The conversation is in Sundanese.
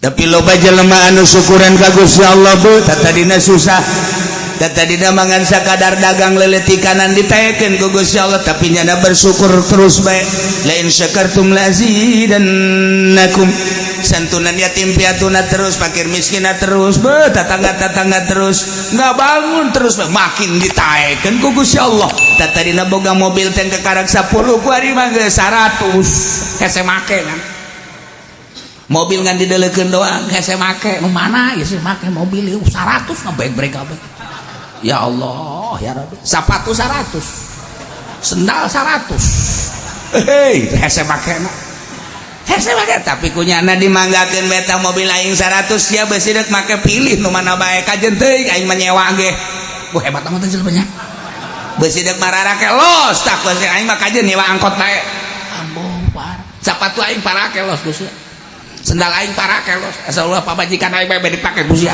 tapi loba jelema anu syukuran ka Gusti Allah beuh tadina susah tadina mangan sakadar dagang leleti kanan ditaekeun ku Gusti Allah tapi nyana bersyukur terus bae la in syakartum la azidannakum santunan yatim piatuna terus fakir miskinna terus beuh tatangga terus nggak bangun terus makin ditaekeun ku Gusti Allah tadina boga mobil teh kekarang 10 ku ari mah geus 100 hese make kan mobil ngan didelekeun doang hese make nu mana ya sih make mobil 100 ngebrek kabeh ya Allah ya Rabbi sepatu 100 sendal 100 hei hese make tapi kunyana dimanggakeun beta mobil aing 100 ya beusi deuk make pilih nu mana bae kajen teuing aing menyewa ge wah hebat amat teh jelema nya beusi deuk mararake los tak beusi aing mah kajen nyewa angkot bae amboh par sepatu aing parake los Gusti sendal aing parake los asalullah pabajikan aing bae dipake Gusti